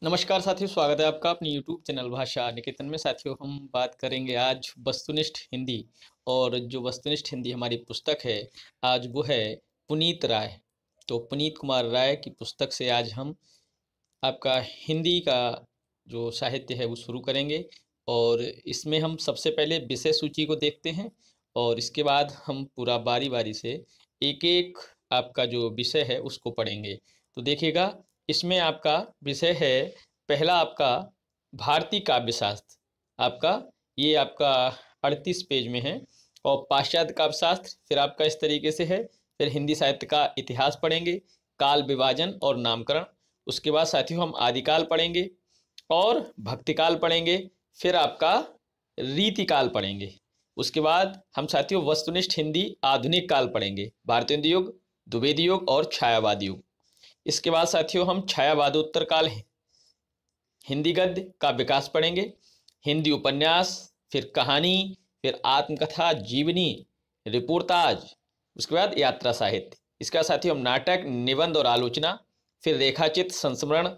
नमस्कार साथियों, स्वागत है आपका अपनी यूट्यूब चैनल भाषा निकेतन में। साथियों, हम बात करेंगे आज वस्तुनिष्ठ हिंदी। और जो वस्तुनिष्ठ हिंदी हमारी पुस्तक है आज वो है पुनीत राय। तो पुनीत कुमार राय की पुस्तक से आज हम आपका हिंदी का जो साहित्य है वो शुरू करेंगे। और इसमें हम सबसे पहले विषय सूची को देखते हैं और इसके बाद हम पूरा बारी बारी से एक एक आपका जो विषय है उसको पढ़ेंगे। तो देखिएगा, इसमें आपका विषय है पहला आपका भारतीय काव्यशास्त्र। आपका ये आपका 38 पेज में है। और पाश्चात्य काव्यशास्त्र फिर आपका इस तरीके से है। फिर हिंदी साहित्य का इतिहास पढ़ेंगे, काल विभाजन और नामकरण। उसके बाद साथियों हम आदिकाल पढ़ेंगे और भक्तिकाल पढ़ेंगे। फिर आपका रीतिकाल पढ़ेंगे। उसके बाद हम साथियों वस्तुनिष्ठ हिंदी आधुनिक काल पढ़ेंगे, भारतेंदु युग, द्विवेदी युग और छायावादी युग। इसके बाद साथियों हम छायावादोत्तर काल हिंदी गद्य का विकास पढ़ेंगे, हिंदी उपन्यास, फिर कहानी, फिर आत्मकथा, जीवनी, रिपोर्टाज। उसके बाद यात्रा साहित्य। इसके बाद साथियों हम नाटक, निबंध और आलोचना, फिर रेखाचित्र, संस्मरण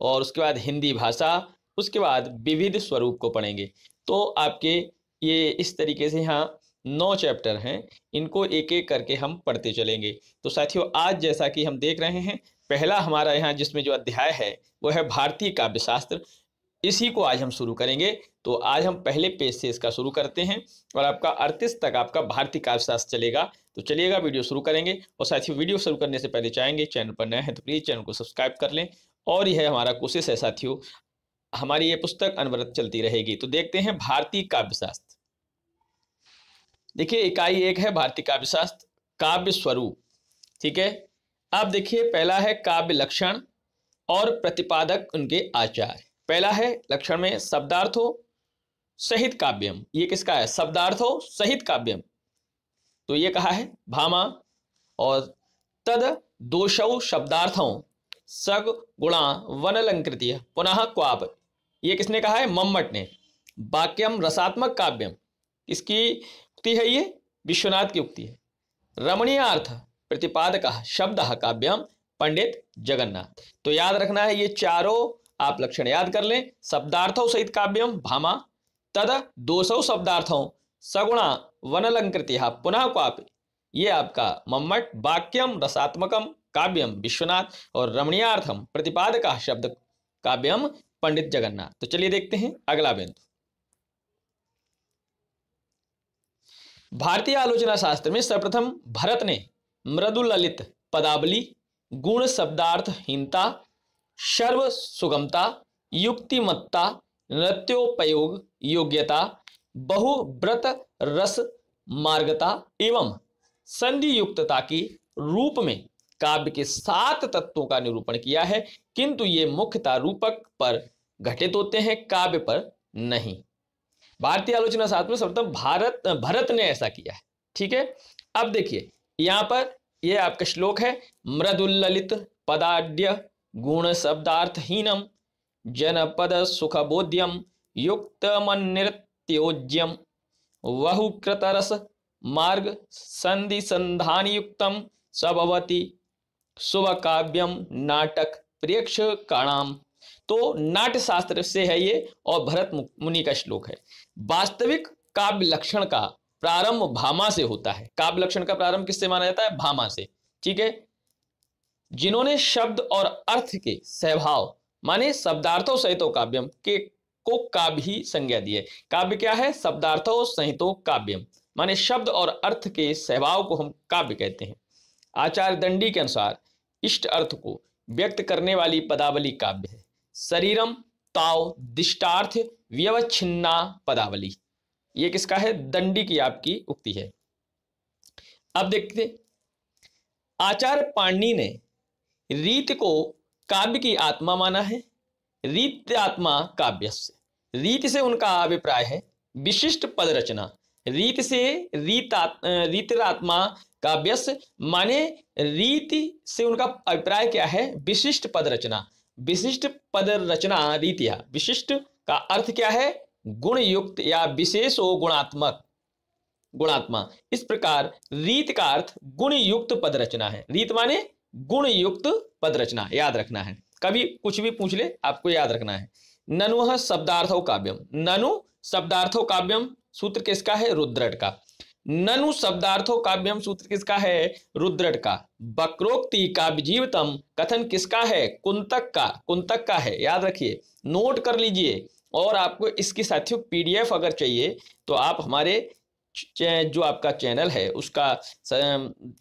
और उसके बाद हिंदी भाषा। उसके बाद विविध स्वरूप को पढ़ेंगे। तो आपके ये इस तरीके से यहाँ 9 चैप्टर हैं, इनको एक एक करके हम पढ़ते चलेंगे। तो साथियों आज जैसा कि हम देख रहे हैं, पहला हमारा यहाँ जिसमें जो अध्याय है वो है भारतीय काव्यशास्त्र। इसी को आज हम शुरू करेंगे। तो आज हम पहले पेज से इसका शुरू करते हैं और आपका 38 तक आपका भारतीय काव्यशास्त्र चलेगा। तो चलिएगा वीडियो शुरू करेंगे। और साथियों वीडियो शुरू करने से पहले चाहेंगे चैनल पर नए हैं तो प्लीज़ चैनल को सब्सक्राइब कर लें। और यह हमारा कोशिश है साथियों, हमारी ये पुस्तक अनवरत चलती रहेगी। तो देखते हैं भारतीय काव्यशास्त्र। देखिए इकाई 1 है भारतीय काव्यशास्त्र, काव्य स्वरूप। ठीक है, अब देखिए पहला है काव्य लक्षण और प्रतिपादक उनके आचार्य। पहला है लक्षण में शब्दार्थों सहित काव्यम। ये किसका है? शब्दार्थों सहित काव्यम। तो ये कहा है भामा। और तद दोषौ शब्दार्थों सग गुणा वनलंकृत्य पुनः क्वाप। ये किसने कहा है? मम्मट ने। वाक्यम रसात्मक काव्यम, किसकी उक्ति है? ये विश्वनाथ की उक्ति है। रमणीयार्थ प्रतिपादक शब्द काव्यम पंडित जगन्नाथ। तो याद रखना है, ये चारों आप लक्षण याद कर लें। शब्दार्थों सहित काव्यम भामा, तद दोषौ शब्दार्थों सगुणा वनलंकृत्य पुनः क्वापि, ये आपका मम्मट। वाक्यम रसात्मकम काव्यम विश्वनाथ और रमणीयार्थम प्रतिपादक शब्द काव्यम पंडित जगन्नाथ। तो चलिए देखते हैं अगला बिंदु। भारतीय आलोचना शास्त्र में सर्वप्रथम भरत ने मृदु ललित पदावली, गुण शब्दार्थहीनता, सर्व सुगमता, युक्तिमत्ता, नृत्योपयोग योग्यता, बहुव्रत रस मार्गता एवं संधि युक्तता की रूप में काव्य के 7 तत्वों का निरूपण किया है। किंतु ये मुख्यतः रूपक पर घटित होते हैं, काव्य पर नहीं। भारतीय आलोचना शास्त्र में सर्वप्रथम भरत ने ऐसा किया है। ठीक है, अब देखिए यहाँ पर ये आपका श्लोक है। मृदुललित पदाढ्य गुण शब्दार्थहीनम जनपद सुखबोध्यम युक्तमन्यत्योज्यम बहुकृतरस मार्ग संधि संधान युक्तम सबवती शुभ काव्यम नाटक प्रेक्ष काणाम। तो नाट्य शास्त्र से है ये और भरत मुनि का श्लोक है। वास्तविक काव्य लक्षण का प्रारंभ भामा से होता है। काव्य लक्षण का प्रारंभ किससे माना जाता है? भामा से। ठीक है, जिन्होंने शब्द और अर्थ के सहभाव माने शब्दार्थों सहितो काव्यम के को काव्य ही संज्ञा दी है। काव्य क्या है? शब्दार्थों सहितो काव्यम माने शब्द और अर्थ के सहभाव को हम काव्य कहते हैं। आचार्य दंडी के अनुसार इष्ट अर्थ को व्यक्त करने वाली पदावली काव्य है। शरीरम ताव दिष्टार्थ व्यवच्छिन्ना पदावली, ये किसका है? दंडी की आपकी उक्ति है। अब देखते, आचार्य पाणिनि ने रीत को काव्य की आत्मा माना है। रीत आत्मा काव्यस्य, रीत से उनका अभिप्राय है विशिष्ट पद रचना। रीत से रीतिरात्मा काव्यस्य माने रीति से उनका अभिप्राय क्या है? विशिष्ट पद रचना। विशिष्ट पद रचना रीतिया, विशिष्ट का अर्थ क्या है? गुण युक्त या विशेषो गुणात्मक, गुणात्मा। इस प्रकार रीत का अर्थ गुण युक्त पद रचना है। रीत माने गुण युक्त पद रचना, याद रखना है। कभी कुछ भी पूछ ले आपको याद रखना है। ननुः शब्दार्थो काव्यम, ननु शब्दार्थो काव्यम सूत्र किसका है? रुद्रट का। ननु शब्दार्थो काव्यम सूत्र किसका है? रुद्रट का। वक्रोक्ति काव्य जीवितम कथन किसका है? कुंतक का, कुंतक का है, याद रखिए, नोट कर लीजिए। और आपको इसकी साथियों पीडीएफ अगर चाहिए तो आप हमारे जो आपका चैनल है उसका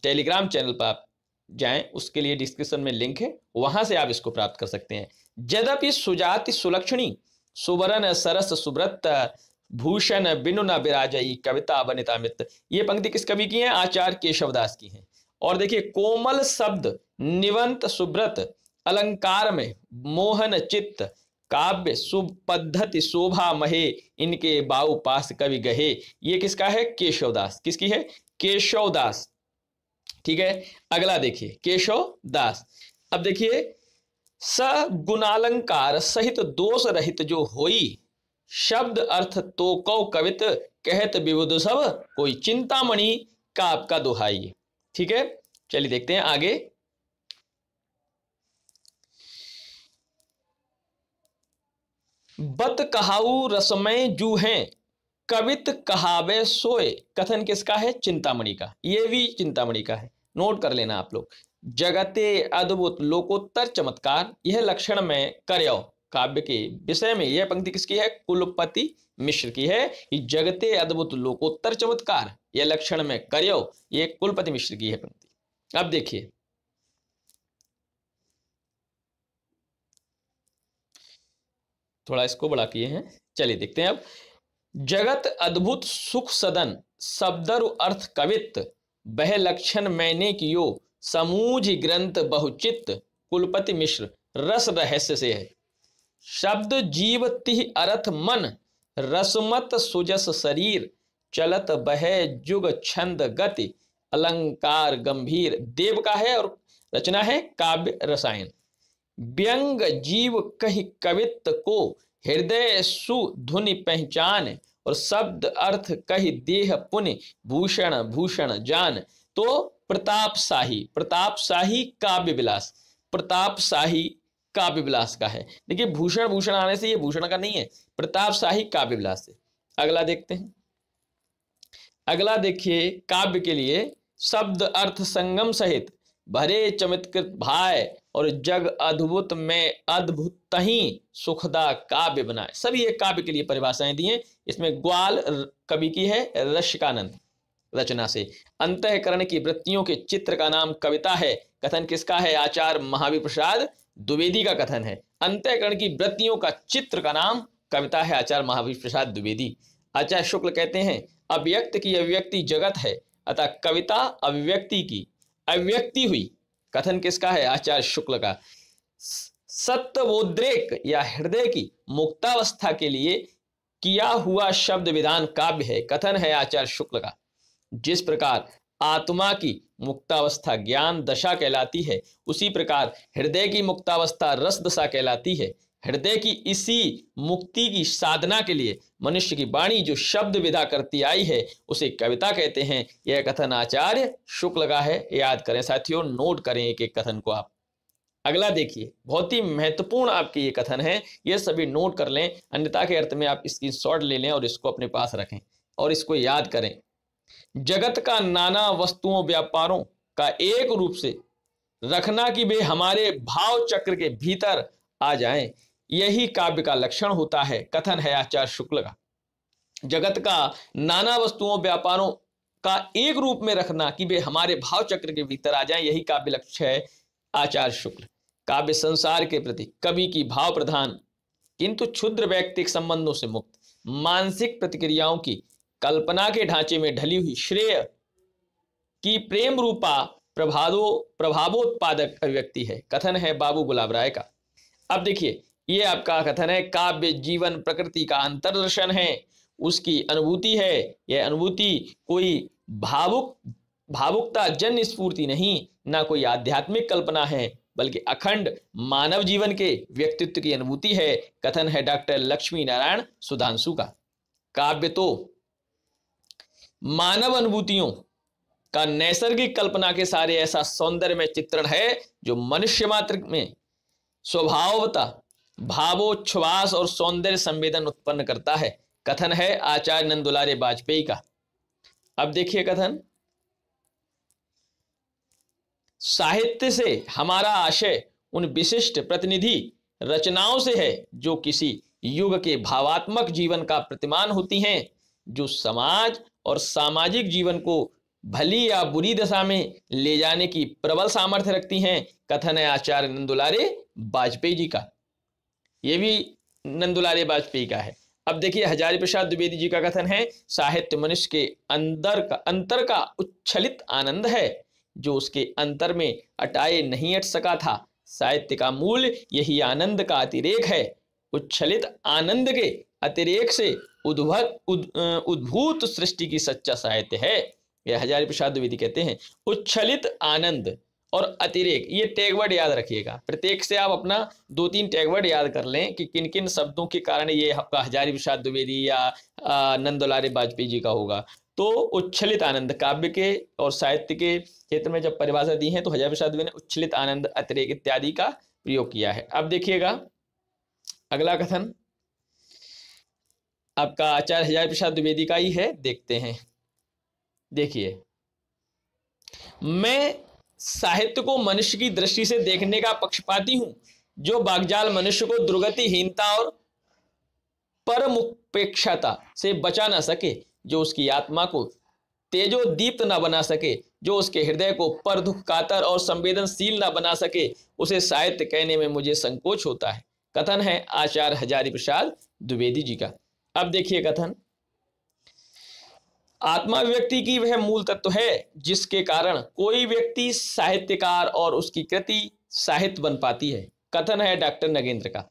टेलीग्राम चैनल पर आप जाएं, उसके लिए डिस्क्रिप्शन में लिंक है, वहां से आप इसको प्राप्त कर सकते हैं। यद्यपि सुजाति सुलक्षणी सुवर्ण सरस सुब्रत भूषण बिनु न विराजई कविता वनितामित, ये पंक्ति किस कवि की है? आचार्य केशवदास की है। और देखिए, कोमल शब्द निवंत सुब्रत अलंकार में मोहन चित्त काव्य सुपद्धति शोभा महे इनके बाऊ पास कवि गहे, ये किसका है? केशवदास। किसकी है? केशवदास। ठीक है, अगला देखिए केशवदास। अब देखिए, स गुणालंकार सहित दोष रहित जो होई शब्द अर्थ तो कौ कवित कहत विबुध सब कोई चिंतामणि का आपका दोहाई। ठीक है, चलिए देखते हैं आगे। बत कहाऊ रसमय जू हैं कवित कहावे सोए, कथन किसका है? चिंतामणि का। ये भी चिंतामणि का है, नोट कर लेना आप लोग। जगते अद्भुत लोकोत्तर चमत्कार यह लक्षण में कर्यो, काव्य के विषय में यह पंक्ति किसकी है? कुलपति मिश्र की है। जगते अद्भुत लोकोत्तर चमत्कार यह लक्षण में कर्यो, ये कुलपति मिश्र की है पंक्ति। अब देखिए, थोड़ा इसको बड़ा किए हैं, चलिए देखते हैं अब। जगत अद्भुत सुख सदन शब्दरु अर्थ कवित बह लक्षण मैंने कियो समूझ ग्रंथ बहुचित कुलपति मिश्र रस रहस्य से है। शब्द जीव तिह अर्थ मन रसमत सुजस शरीर चलत बह जुग छंद गति अलंकार गंभीर, देव का है और रचना है काव्य रसायन। व्यंग जीव कहि कवित्व को हृदय सुधुनि पहचान और शब्द अर्थ कहि देह पुण्य भूषण भूषण जान। तो प्रतापशाही, प्रतापशाही काव्य विलास, प्रतापशाही काव्य विलास का है। देखिए, भूषण भूषण आने से ये भूषण का नहीं है, प्रतापशाही काव्य विलास से। अगला देखते हैं। अगला देखिए, काव्य के लिए शब्द अर्थ संगम सहित भरे चमत्कृत भाय और जग अद्भुत में अद्भुत तही सुखदा काव्य बनाए, सभी एक काव्य के लिए परिभाषाएं दी हैं। इसमें ग्वाल कवि की है रसिकानंद रचना से। अंतःकरण की वृत्तियों के चित्र का नाम कविता है, कथन किसका है? आचार्य महावीर प्रसाद द्विवेदी का कथन है। अंतःकरण की वृत्तियों का चित्र का नाम कविता है, आचार्य महावीर प्रसाद द्विवेदी। आचार्य शुक्ल कहते हैं अव्यक्त की अभिव्यक्ति जगत है, अतः कविता अभिव्यक्ति की अभिव्यक्ति हुई, कथन किसका है? आचार्य शुक्ल का। सत्वोद्रेक या हृदय की मुक्तावस्था के लिए किया हुआ शब्द विधान काव्य है, कथन है आचार्य शुक्ल का। जिस प्रकार आत्मा की मुक्तावस्था ज्ञान दशा कहलाती है, उसी प्रकार हृदय की मुक्तावस्था रस दशा कहलाती है। हृदय की इसी मुक्ति की साधना के लिए मनुष्य की वाणी जो शब्द विधा करती आई है उसे कविता कहते हैं। यह कथन आचार्य शुक्ल का है, याद करें साथियों, नोट करें एक एक कथन को आप। अगला देखिए, बहुत ही महत्वपूर्ण आपके ये कथन है, ये सभी नोट कर लें, अन्यथा के अर्थ में आप इसकी शॉर्ट ले लें और इसको अपने पास रखें और इसको याद करें। जगत का नाना वस्तुओं व्यापारों का एक रूप से रखना कि वे हमारे भाव चक्र के भीतर आ जाएं, यही काव्य का लक्षण होता है, कथन है आचार्य शुक्ल का। जगत का नाना वस्तुओं व्यापारों का एक रूप में रखना कि वे हमारे भाव चक्र के भीतर आ जाएं, यही काव्य लक्ष्य है आचार्य शुक्ल। काव्य संसार के प्रति कवि की भाव प्रधान किंतु क्षुद्र वैयक्तिक संबंधों से मुक्त मानसिक प्रतिक्रियाओं की कल्पना के ढांचे में ढली हुई श्रेय की प्रेम रूपा प्रभावोत्पादक अभिव्यक्ति है, कथन है बाबू गुलाब राय का। अब देखिए, ये आपका कथन है काव्य जीवन प्रकृति का अंतर्दर्शन है, उसकी अनुभूति है। यह अनुभूति कोई भावुकता जन्य स्फूर्ति नहीं, ना कोई आध्यात्मिक कल्पना है, बल्कि अखंड मानव जीवन के व्यक्तित्व की अनुभूति है, कथन है डॉक्टर लक्ष्मी नारायण सुधांशु का। काव्य तो मानव अनुभूतियों का नैसर्गिक कल्पना के सारे ऐसा सौंदर्य में चित्रण है जो मनुष्य मात्र में स्वभावतः भावोच्छ्वास और सौंदर्य संवेदन उत्पन्न करता है। कथन है आचार्य नंदुलारे वाजपेयी का। अब देखिए कथन, साहित्य से हमारा आशय उन विशिष्ट प्रतिनिधि रचनाओं से है जो किसी युग के भावात्मक जीवन का प्रतिमान होती हैं, जो समाज और सामाजिक जीवन को भली या बुरी दशा में ले जाने की प्रबल सामर्थ्य रखती हैं। कथन है आचार्य नंदुलारे वाजपेयी जी का। यह भी नंदुलारे वाजपेयी का है। अब देखिए हजारी प्रसाद द्विवेदी जी का कथन है, साहित्य मनुष्य के अंतर का उच्छलित आनंद है जो उसके अंतर में अटाए नहीं अट सका था। साहित्य का मूल यही आनंद का अतिरेक है। उच्छलित आनंद के अतिरेक से उद्भूत सृष्टि की सच्चा साहित्य है। यह हजारी प्रसाद द्विवेदी कहते हैं। उच्छलित आनंद और अतिरेक, ये टैगवर्ड याद रखिएगा। प्रत्येक से आप अपना 2-3 टैगवर्ड याद कर लें कि किन किन शब्दों के कारण ये आपका हजारी प्रसाद द्विवेदी या नंदुलारे वाजपेयी जी का होगा। तो उच्छलित आनंद, काव्य के और साहित्य के क्षेत्र में जब परिभाषा दी है तो हजारी प्रसाद द्विवेदी ने उच्छलित आनंद, अतिरेक इत्यादि का प्रयोग किया है। अब देखिएगा अगला कथन आपका आचार्य हजारी प्रसाद द्विवेदी का ही है, देखते हैं। देखिए, मैं साहित्य को मनुष्य की दृष्टि से देखने का पक्षपाती हूं, जो वाग्जाल मनुष्य को दुर्गतिहीनता और परमुपेक्षता से बचा ना सके, जो उसकी आत्मा को तेजोदीप्त ना बना सके, जो उसके हृदय को पर दुख कातर और संवेदनशील ना बना सके, उसे साहित्य कहने में मुझे संकोच होता है। कथन है आचार्य हजारी प्रसाद द्विवेदी जी का। अब देखिए कथन, आत्मा व्यक्ति की वह मूल तत्व है जिसके कारण कोई व्यक्ति साहित्यकार और उसकी कृति साहित्य बन पाती है। कथन है डॉक्टर नगेंद्र का।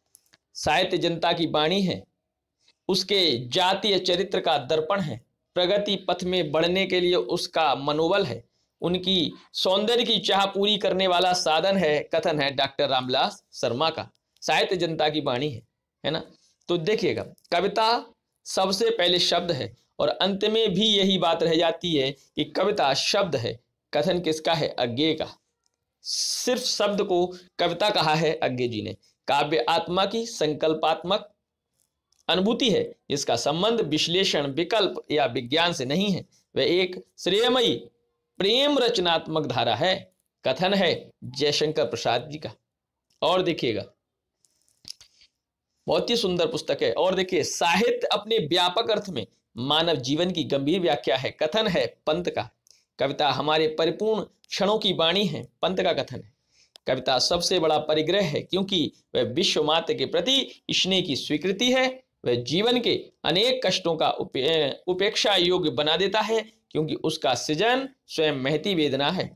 साहित्य जनता की वाणी है, उसके जातीय चरित्र का दर्पण है, प्रगति पथ में बढ़ने के लिए उसका मनोबल है, उनकी सौंदर्य की चाह पूरी करने वाला साधन है। कथन है डॉक्टर रामविलास शर्मा का। साहित्य जनता की वाणी है ना। तो देखिएगा, कविता सबसे पहले शब्द है और अंत में भी यही बात रह जाती है कि कविता शब्द है। कथन किसका है? अज्ञेय का। सिर्फ शब्द को कविता कहा है अज्ञेय जी ने। काव्य आत्मा की संकल्पात्मक अनुभूति है, इसका संबंध विश्लेषण, विकल्प या विज्ञान से नहीं है। वह एक श्रेयमयी प्रेम रचनात्मक धारा है। कथन है जयशंकर प्रसाद जी का। और देखिएगा, बहुत ही सुंदर पुस्तक है। और देखिए, साहित्य अपने व्यापक अर्थ में मानव जीवन की गंभीर व्याख्या है। कथन है पंत का। कविता हमारे परिपूर्ण क्षणों की वाणी है। पंत का कथन है, कविता सबसे बड़ा परिग्रह है क्योंकि वह विश्व मात्र के प्रति स्नेह की स्वीकृति है। वह जीवन के अनेक कष्टों का उपेक्षा योग्य बना देता है क्योंकि उसका सृजन स्वयं महती वेदना है।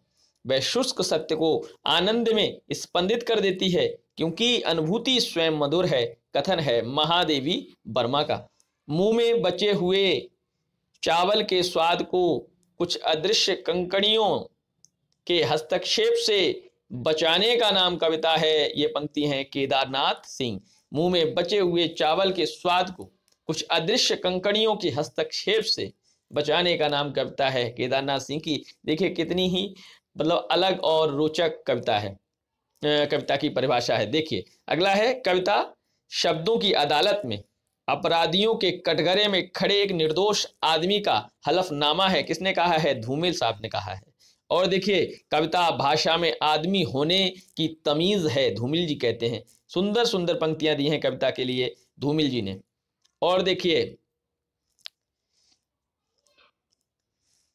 वह शुष्क सत्य को आनंद में स्पंदित कर देती है क्योंकि अनुभूति स्वयं मधुर है। कथन है महादेवी वर्मा का। मुंह में बचे हुए चावल के स्वाद को कुछ अदृश्य कंकड़ियों के हस्तक्षेप से बचाने का नाम कविता है। ये पंक्ति है केदारनाथ सिंह। मुंह में बचे हुए चावल के स्वाद को कुछ अदृश्य कंकड़ियों के हस्तक्षेप से बचाने का नाम कविता है केदारनाथ सिंह की। देखिए कितनी ही मतलब अलग और रोचक कविता है, कविता की परिभाषा है। देखिए अगला है, कविता शब्दों की अदालत में अपराधियों के कटघरे में खड़े एक निर्दोष आदमी का हलफनामा है। किसने कहा है? धूमिल साहब ने कहा है। और देखिए, कविता भाषा में आदमी होने की तमीज है, धूमिल जी कहते हैं। सुंदर सुंदर पंक्तियां दी हैं कविता के लिए धूमिल जी ने। और देखिए,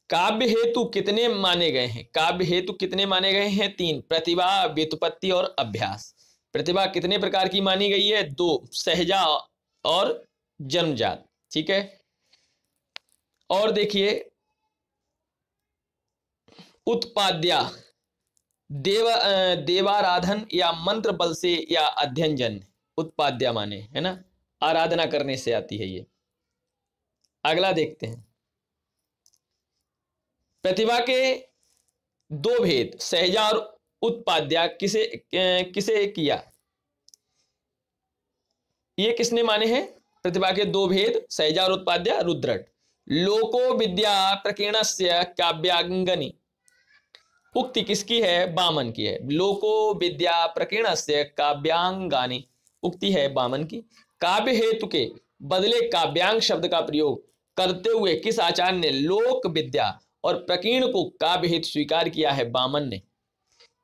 काव्य हेतु कितने माने गए हैं? काव्य हेतु कितने माने गए हैं? 3। प्रतिभा, व्युत्पत्ति और अभ्यास। प्रतिभा कितने प्रकार की मानी गई है? 2, सहजा और जन्मजात। ठीक है। और देखिए, उत्पाद्या देवाराधन या मंत्र बल से या अध्ययन जन्य। उत्पाद्या माने है ना, आराधना करने से आती है ये। अगला देखते हैं, प्रतिभा के 2 भेद सहजा और उत्पाद्या किसे किया? ये किसने माने हैं? प्रतिभा के 2 भेद सहजा और उत्पाद्या रुद्रट। लोको विद्या प्रकीर्णस्य काव्यांगनी उक्ति किसकी है? वामन की है। लोको विद्या प्रकीर्णस्य काव्यांगानि, उक्ति है वामन की। काव्य हेतु के बदले काव्यांग शब्द का प्रयोग करते हुए किस आचार्य ने लोक विद्या और प्रकीर्ण को काव्य हेतु स्वीकार किया है? वामन ने।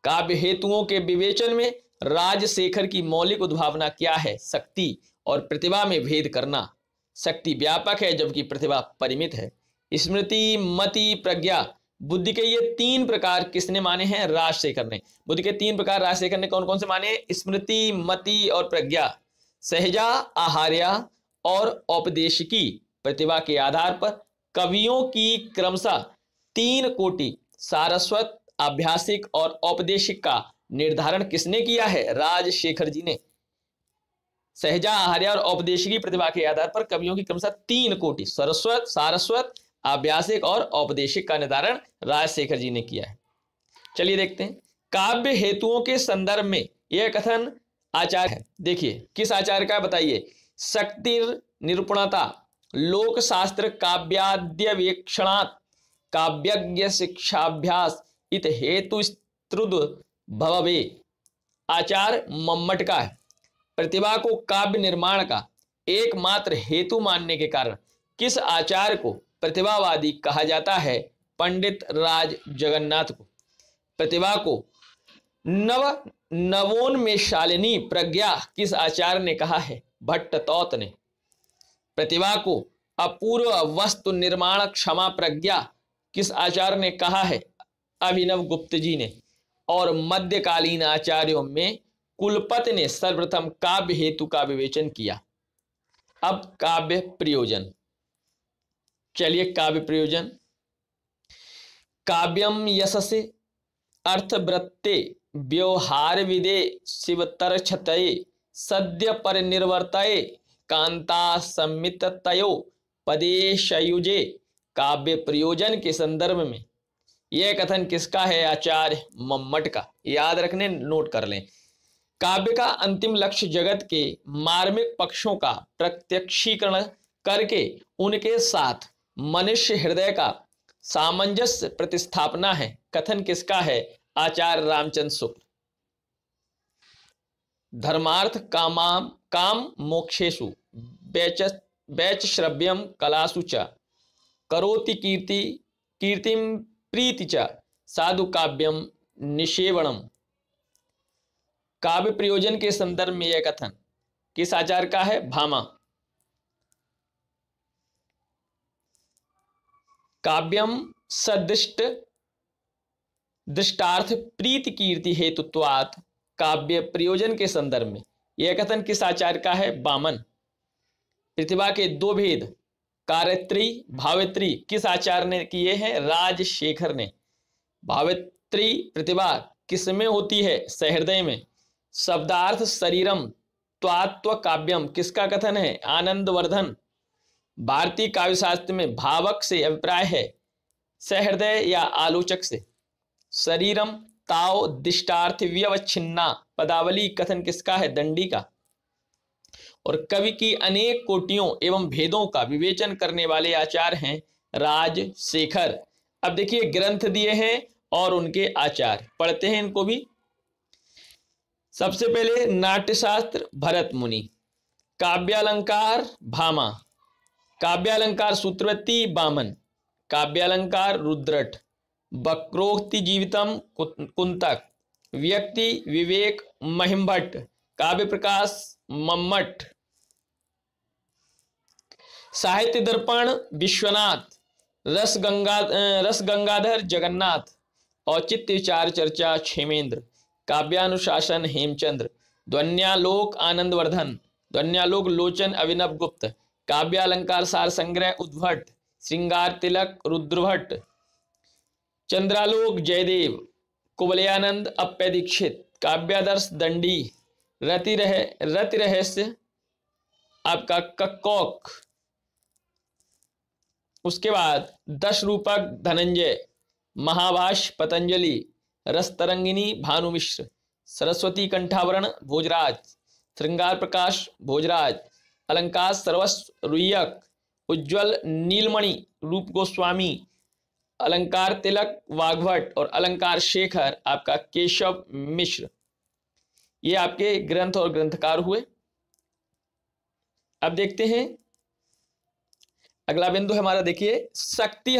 काव्य हेतुओं के विवेचन में राजशेखर की मौलिक उद्भावना क्या है? शक्ति और प्रतिभा में भेद करना। शक्ति व्यापक है जबकि प्रतिभा परिमित है। स्मृति, मति, प्रज्ञा, बुद्धि के ये तीन प्रकार किसने माने हैं? राजशेखर ने। बुद्धि के तीन प्रकार राजशेखर ने कौन कौन से माने? स्मृति, मति और प्रज्ञा। सहजा, आहार्या और औपदेशिकी प्रतिभा के आधार पर कवियों की क्रमशः तीन कोटि सारस्वत, आभ्यासिक और औपदेशिक का निर्धारण किसने किया है? राजशेखर जी ने। सहजा, आहार्य और औपदेशिकी प्रतिभा के आधार पर कवियों की क्रमशः तीन कोटि सरस्वत, सारस्वत, आभ्यासिक और औपदेशिक का निर्धारण राजशेखर जी ने किया है। चलिए देखते हैं। काव्य हेतुओं के संदर्भ में यह कथन आचार्य है। देखिए किस आचार्य का बताइए? शक्ति निरूपणता, लोक शास्त्र काव्याद्यवेक्षणात्, काव्यज्ञ शिक्षाभ्यास इत हेतु स्तुद भववे। आचार्य मम्मट का है। प्रतिभा को काव्य निर्माण का एकमात्र हेतु मानने के कारण किस आचार्य को प्रतिभावादी कहा जाता है? पंडित राज जगन्नाथ को। प्रतिभा को नवोन्मेषशालिनी प्रज्ञा किस आचार्य ने कहा है? भट्टतौत ने। प्रतिभा को अपूर्व वस्तु निर्माण क्षमा प्रज्ञा किस आचार्य ने कहा है? अभिनव गुप्त जी ने। और मध्यकालीन आचार्यों में कुलपति ने सर्वप्रथम काव्य हेतु का विवेचन किया। अब काव्य प्रयोजन। चलिए काव्य प्रयोजन। काव्यम यशसे अर्थवृत्ते व्यवहार विदे शिवतरक्षतये सद्य परिनिर्वर्तये कांता सम्मिततयो पदेशयुजे। काव्य प्रयोजन के संदर्भ में यह कथन किसका है? आचार्य मम्मट का। याद रखने, नोट कर लें। काव्य का अंतिम लक्ष्य जगत के मार्मिक पक्षों का प्रत्यक्षीकरण करके उनके साथ मनुष्य हृदय का सामंजस्य प्रतिस्थापना है। कथन किसका है? आचार्य रामचंद्र शुक्ल। धर्मार्थ काम मोक्षेषु वैचश्रव्यम कलासु च करोति कीर्तिम प्रीति च साधु काव्यम निषेवणम। काव्य प्रयोजन के संदर्भ में यह कथन किस आचार्य का है? भामा। काव्यम सदृष्ट दृष्टार्थ प्रीति कीर्ति हेतुत्वात्। काव्य प्रयोजन के संदर्भ में यह कथन किस आचार्य का है? वामन। प्रतिभा के दो भेद कार्यत्री भावित्री किस आचार्य ने किए हैं? राजशेखर ने। भावित्री प्रतिभा किसमें होती है? सहृदय में। शब्दार्थ शरीरम त्वात्व काव्यम किसका कथन है? आनंदवर्धन। भारतीय काव्यशास्त्र में भावक से अभिप्राय है सहृदय या आलोचक से। शरीरम ताव दिष्टार्थ व्यवच्छिन्ना पदावली कथन किसका है? दंडी का। और कवि की अनेक कोटियों एवं भेदों का विवेचन करने वाले आचार्य हैं राजशेखर। अब देखिए ग्रंथ दिए हैं और उनके आचार्य, पढ़ते हैं इनको भी। सबसे पहले नाट्यशास्त्र भरत मुनि, काव्यालंकार भामा, काव्यालंकार सूत्रवती वामन, काव्यालंकार रुद्रट, वक्रोक्ति जीवितम कुंतक, व्यक्ति विवेक महिमभट्ट, काव्य प्रकाश मम्मट, साहित्य दर्पण विश्वनाथ, रस गंगाधर जगन्नाथ, औचित्य विचार चर्चा क्षेमेंद्र, काव्यानुशासन हेमचंद्र, ध्वन्यालोक आनंदवर्धन, ध्वन्यालोक लोचन अभिनव गुप्त, काव्यालंकार सार संग्रह उद्भट, श्रृंगार तिलक रुद्रभट्ट, चंद्रालोक जयदेव, कुवलयानंद अप्पय दीक्षित, काव्यादर्श दंडी, रति रहस्य आपका कक्कौक। उसके बाद 10 रूपक धनंजय, महाभाष्य पतंजलि, रसतरंगिनी भानु मिश्र, सरस्वती कंठावरण भोजराज, श्रृंगार प्रकाश भोजराज, अलंकार सर्वस्व रुय्यक, उज्ज्वल नीलमणि रूप गोस्वामी, अलंकार तिलक वाग्भट और अलंकार शेखर आपका केशव मिश्र, ये आपके ग्रंथ और ग्रंथकार हुए। अब देखते हैं अगला बिंदु है हमारा, देखिए शक्ति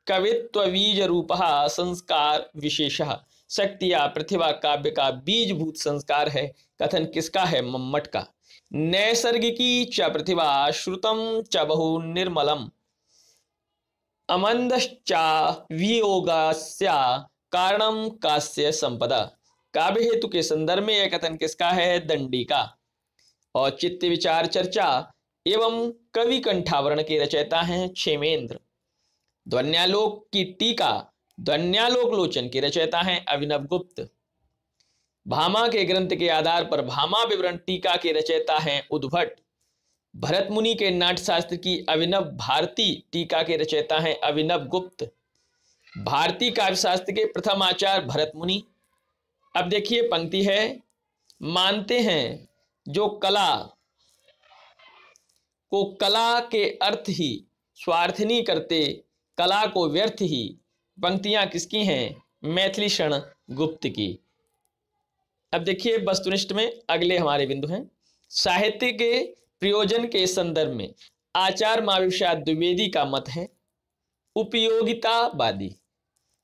कवित्व बीज रूप संस्कार विशेष। शक्ति या प्रतिभा काव्य का बीजभूत संस्कार है, कथन किसका है? मम्मट का। नैसर्गिकी च प्रतिभा श्रुतम च बहु निर्मलम अमंदश्चा वियोगास्या कारणम कास्य संपदा। काव्य हेतु के संदर्भ में यह कथन किसका है? दंडी का। और चित्त विचार चर्चा एवं कवि कंठावरण के रचयिता हैं क्षेमेंद्र। ध्वन्यालोक की टीका ध्वन्यालोक लोचन के रचयिता हैं अभिनव गुप्त। भामा के ग्रंथ के आधार पर भामा विवरण टीका के रचयिता हैं उद्भट। भरत मुनि के नाट्यशास्त्र की अभिनव भारती टीका के रचयिता हैं अभिनव गुप्त। भारतीय काव्यशास्त्र के प्रथम आचार्य भरत मुनि। अब देखिए पंक्ति है, मानते हैं जो कला को कला के अर्थ ही स्वार्थनी करते, कला को व्यर्थ ही। पंक्तियां किसकी हैं? मैथिली शरण गुप्त की। अब देखिए वस्तुनिष्ठ में अगले हमारे बिंदु हैं, साहित्य के प्रयोजन के संदर्भ में आचार्य महाविशाल द्विवेदी का मत है उपयोगितावादी।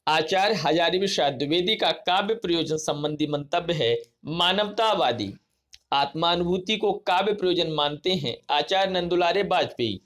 आचार्य हजारी विशाल द्विवेदी का काव्य प्रयोजन संबंधी मंतव्य है मानवतावादी। आत्मानुभूति को काव्य प्रयोजन मानते हैं आचार्य नंदुलारे वाजपेयी।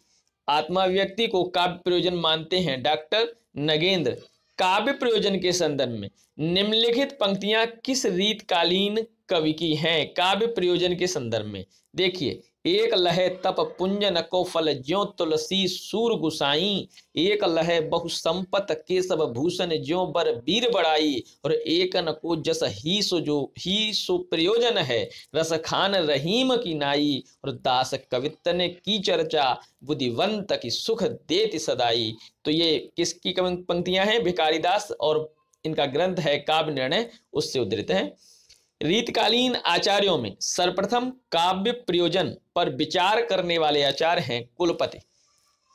आत्माव्यक्ति को काव्य प्रयोजन मानते हैं डॉक्टर नगेंद्र। काव्य प्रयोजन के संदर्भ में निम्नलिखित पंक्तियां किस रीतकालीन कवि की हैं? काव्य प्रयोजन के संदर्भ में देखिए, एक लहे तप पुंज नको फल ज्यों तुलसी सूर गुसाई, एक लहे बहु संपत केशव भूषण ज्यों बर वीर बड़ाई, और एक नको जस ही सो प्रयोजन है रस खान रहीम की नाई, और दास कवित्त ने की चर्चा बुद्धिवंत की सुख देति सदाई। तो ये किसकी पंक्तियां हैं? भिखारीदास, और इनका ग्रंथ है काव्य निर्णय, उससे उद्धृत है। रीतकालीन आचार्यों में सर्वप्रथम काव्य प्रयोजन पर विचार करने वाले आचार्य हैं कुलपति।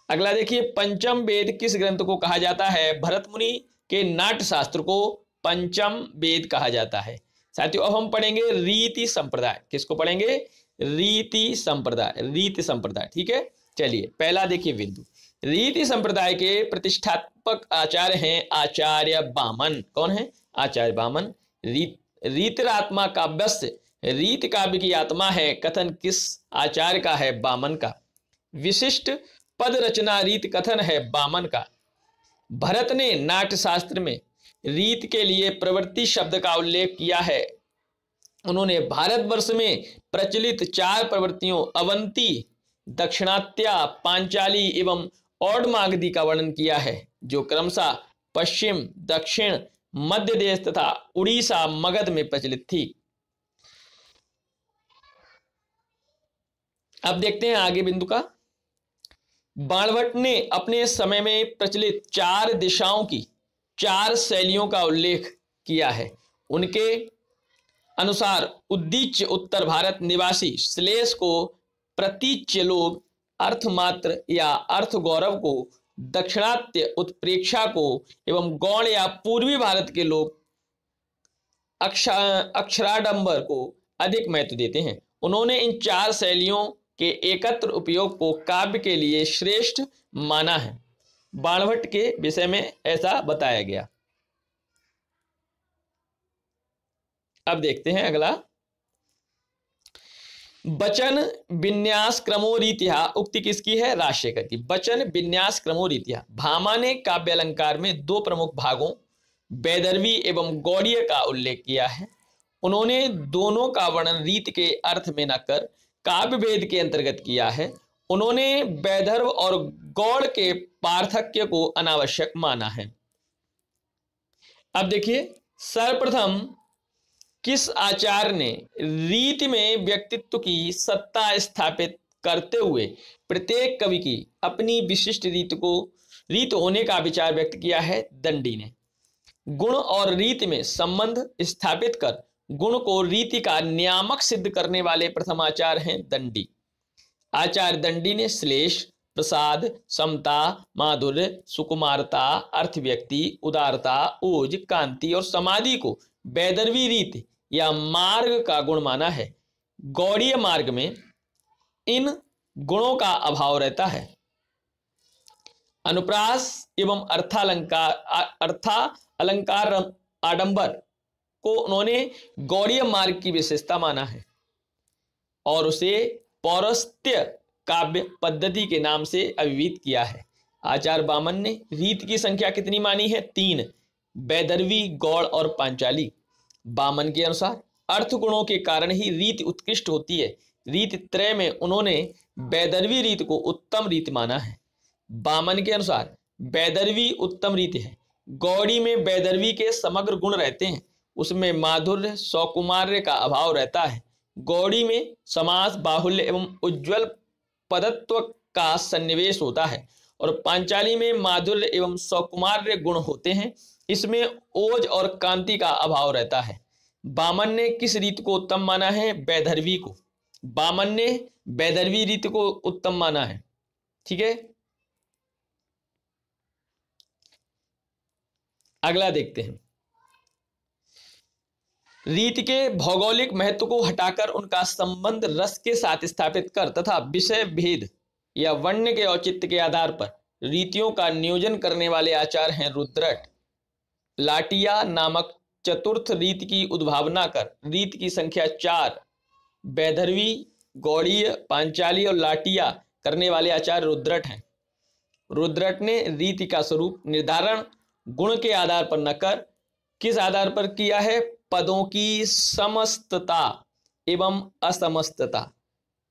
अगला देखिए, पंचम वेद किस ग्रंथ को कहा जाता है? भरत मुनि के नाट्यशास्त्र को पंचम वेद कहा जाता है। साथियों अब हम पढ़ेंगे रीति संप्रदाय। किसको पढ़ेंगे? रीति संप्रदाय। रीति संप्रदाय, ठीक है। चलिए पहला देखिए बिंदु, रीति संप्रदाय के प्रतिष्ठात्मक आचार्य हैं आचार्य वामन। कौन है? आचार्य वामन। रीतिरात्मा काव्यस्य, रीत काव्य की आत्मा है, कथन किस आचार्य का है? वामन का। विशिष्ट पद रचना रीत कथन है वामन का। भरत ने नाट्यशास्त्र में रीत के लिए प्रवृत्ति शब्द का उल्लेख किया है। उन्होंने भारतवर्ष में प्रचलित 4 प्रवृत्तियों अवंती, दक्षिणात्या, पांचाली एवं औडमागधी का वर्णन किया है, जो क्रमशः पश्चिम, दक्षिण, मध्य देश तथा उड़ीसा, मगध में प्रचलित थी। अब देखते हैं आगे बिंदु का। बाणभट्ट ने अपने समय में प्रचलित 4 दिशाओं की 4 शैलियों का उल्लेख किया है। उनके अनुसार उद्दीच्य उत्तर भारत निवासी श्लेष को प्रतीच्य लोग, अर्थमात्र या अर्थ गौरव को, दक्षिणात्य उत्प्रेक्षा को एवं गौण या पूर्वी भारत के लोग अक्षराडंबर को अधिक महत्व देते हैं। उन्होंने इन 4 शैलियों के एकत्र उपयोग को काव्य के लिए श्रेष्ठ माना है। बाणभट्ट के विषय में ऐसा बताया गया। अब देखते हैं अगला, वचन विन्यास क्रमो रीत्या उक्ति किसकी है? राजशेखर की। वचन विन्यास क्रमो रीत्या। भामा ने काव्य अलंकार में 2 प्रमुख भागों वैदर्भी एवं गौड़ीय का उल्लेख किया है। उन्होंने दोनों का वर्णन रीत के अर्थ में न कर काव्य भेद के अंतर्गत किया है। उन्होंने वैदर्भ और गौड़ के पार्थक्य को अनावश्यक माना है। अब देखिए, सर्वप्रथम किस आचार्य ने रीति में व्यक्तित्व की सत्ता स्थापित करते हुए प्रत्येक कवि की अपनी विशिष्ट रीत होने का विचार व्यक्त किया है? दंडी ने। गुण और रीति में संबंध स्थापित कर गुण को रीति का नियामक सिद्ध करने वाले प्रथम आचार्य हैं दंडी। आचार्य दंडी ने श्लेष, प्रसाद, समता, माधुर्य, सुकुमारता, अर्थव्यक्ति, उदारता, ओज, कांति और समाधि को वैदर्भी रीत या मार्ग का गुण माना है। गौड़ीय मार्ग में इन गुणों का अभाव रहता है। अनुप्रास एवं अर्था अलंकार आडंबर को उन्होंने गौड़ीय मार्ग की विशेषता माना है और उसे पौरस्त्य काव्य पद्धति के नाम से अभिहित किया है। आचार्य बामन ने रीत की संख्या कितनी मानी है? 3, वैदर्भी, गौड़ और पांचाली। बामन के अनुसार अर्थ गुणों के कारण ही रीत उत्कृष्ट होती है। रीत त्रय में उन्होंने वैदर्भी रीत को उत्तम रीत माना है। बामन के अनुसार वैदर्भी उत्तम रीत है। गौड़ी में वैदर्भी के समग्र गुण रहते हैं, उसमें माधुर्य, सौकुमार्य का अभाव रहता है। गौड़ी में समास, बाहुल्य एवं उज्ज्वल पदत्व का सन्निवेश होता है और पांचाली में माधुर्य एवं सौकुमार्य गुण होते हैं, इसमें ओज और कांति का अभाव रहता है। बामन ने किस रीत को उत्तम माना है? वैदर्भी को। बामन ने वैदर्भी रीत को उत्तम माना है। ठीक है, अगला देखते हैं। रीत के भौगोलिक महत्व को हटाकर उनका संबंध रस के साथ स्थापित कर तथा विषय भेद या वर्ण के औचित्य के आधार पर रीतियों का नियोजन करने वाले आचार्य हैं रुद्रट। लाटिया नामक चतुर्थ रीत की उद्भावना कर रीत की संख्या 4 वैदर्भी, गौड़ीय, पांचाली और लाटिया करने वाले आचार्य रुद्रट हैं। रुद्रट ने रीति का स्वरूप निर्धारण गुण के आधार पर न कर किस आधार पर किया है? पदों की समस्तता एवं असमस्तता।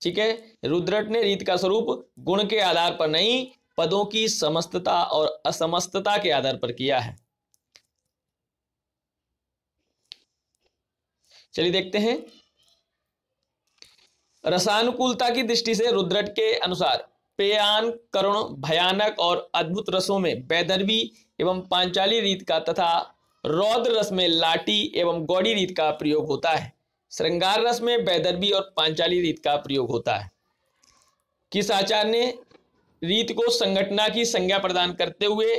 ठीक है, रुद्रट ने रीत का स्वरूप गुण के आधार पर नहीं, पदों की समस्तता और असमस्तता के आधार पर किया है। चलिए देखते हैं। रसानुकूलता की दृष्टि से रुद्रट के अनुसार पेयान, करुण, भयानक और अद्भुत रसों में वैदर्भी एवं पांचाली रीत का तथा रौद्र रस में लाटी एवं गौड़ी रीत का प्रयोग होता है। श्रृंगार रस में वैदर्भी और पांचाली रीत का प्रयोग होता है। किस आचार्य ने रीत को संघटना की संज्ञा प्रदान करते हुए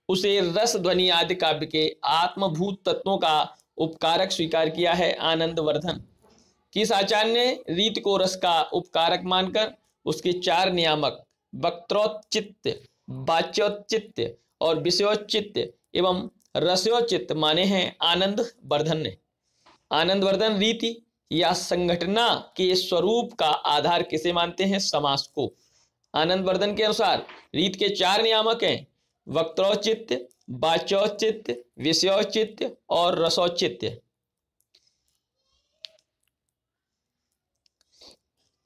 उसे रस, ध्वनि आदि काव्य के आत्मभूत तत्वों का उपकारक स्वीकार किया है? आनंदवर्धन। किस आचार्य ने रीत को रस का उपकारक मानकर उसके 4 नियामक वक्त्रोचित्य, वाच्योचित्य और विषयोचित्य एवं रसोचित्त माने हैं? आनंदवर्धन ने। आनंदवर्धन रीति या संघटना के स्वरूप का आधार किसे मानते हैं? समास को। आनंदवर्धन के अनुसार रीत के 4 नियामक हैं वक्त्रोचित्य, वाच्योचित्य, विषयोचित्य और रसोचित्य।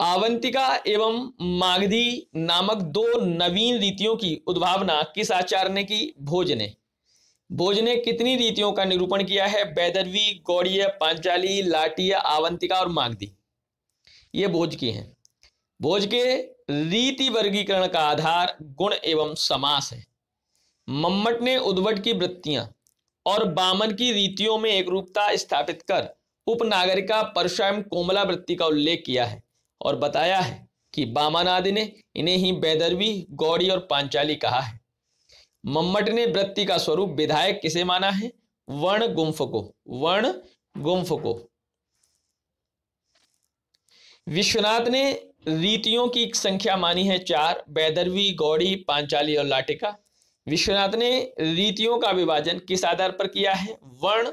आवंतिका एवं मागधी नामक 2 नवीन रीतियों की उद्भावना किस आचार्य ने की? भोज ने। भोज ने कितनी रीतियों का निरूपण किया है? वैदर्भी, गौड़ीय, पांचाली, लाटिया, आवंतिका और मागधी। ये भोज की हैं। भोज के रीति वर्गीकरण का आधार गुण एवं समास है। मम्मट ने उद्भट की वृत्तियां और बामन की रीतियों में एक रूपता स्थापित कर उपनागरिका, परशा एवं कोमला वृत्ति का उल्लेख किया है और बताया है कि बामन आदि ने इन्हें ही वैदर्भी, गौड़ी और पांचाली कहा है। मम्मट ने वृत्ति का स्वरूप विधायक किसे माना है? वर्ण गुंफ को। वर्ण गुंफ को। विश्वनाथ ने रीतियों की संख्या मानी है 4 वैदर्भी, गौड़ी, पांचाली और लाटिका। विश्वनाथ ने रीतियों का विभाजन किस आधार पर किया है? वर्ण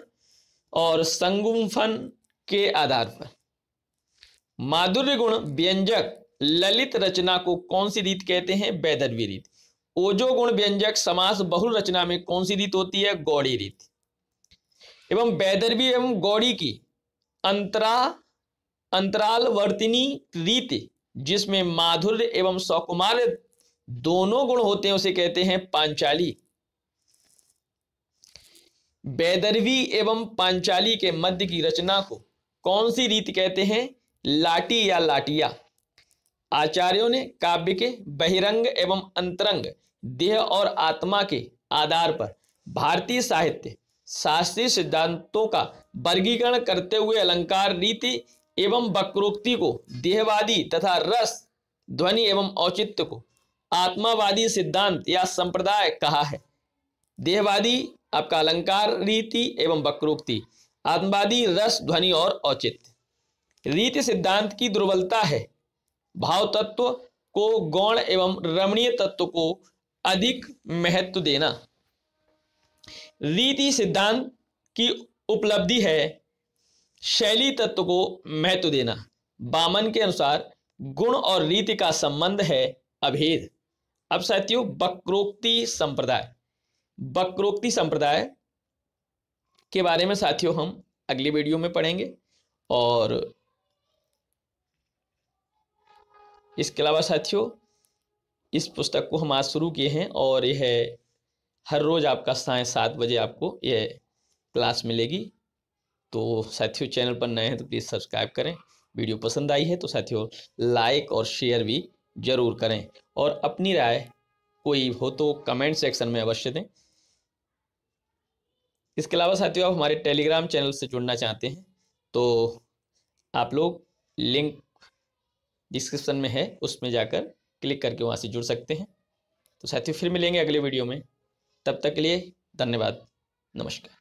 और संगुंफन के आधार पर। माधुर्य गुण व्यंजक ललित रचना को कौन सी रीत कहते हैं? वैदर्भी रीत। ओजो गुण व्यंजक समास बहुल रचना में कौन सी रीत होती है? गौड़ी रीत। एवं वैदर्भी एवं गौड़ी की अंतरालवर्तिनी रीति जिसमें माधुर्य एवं सौकुमार्य दोनों गुण होते हैं उसे कहते हैं पांचाली। वैदर्भी एवं पांचाली के मध्य की रचना को कौन सी रीति कहते हैं? लाटी या लाटिया। आचार्यों ने काव्य के बहिरंग एवं अंतरंग, देह और आत्मा के आधार पर भारतीय साहित्य शास्त्रीय सिद्धांतों का वर्गीकरण करते हुए अलंकार रीति एवं वक्रोक्ति को, देहवादी तथा रस, ध्वनि एवं औचित्य को आत्मावादी सिद्धांत या संप्रदाय कहा है? देहवादी आपका अलंकार रीति एवं वक्रोक्ति, आत्मवादी रस ध्वनि और औचित्य। रीति सिद्धांत की दुर्बलता है भाव तत्व को गौण एवं रमणीय तत्व को अधिक महत्व देना। रीति सिद्धांत की उपलब्धि है शैली तत्व को महत्व देना। बामन के अनुसार गुण और रीति का संबंध है अभेद। अब साथियों वक्रोक्ति संप्रदाय, वक्रोक्ति संप्रदाय के बारे में साथियों हम अगली वीडियो में पढ़ेंगे। और इसके अलावा साथियों इस पुस्तक को हम आज शुरू किए हैं और यह हर रोज आपका 7:30 बजे आपको यह क्लास मिलेगी। तो साथियों चैनल पर नए हैं तो प्लीज़ सब्सक्राइब करें। वीडियो पसंद आई है तो साथियों लाइक और शेयर भी जरूर करें और अपनी राय कोई हो तो कमेंट सेक्शन में अवश्य दें। इसके अलावा साथियों आप हमारे टेलीग्राम चैनल से जुड़ना चाहते हैं तो आप लोग लिंक डिस्क्रिप्शन में है, उसमें जाकर क्लिक करके वहाँ से जुड़ सकते हैं। तो साथियों फिर मिलेंगे अगले वीडियो में, तब तक के लिए धन्यवाद, नमस्कार।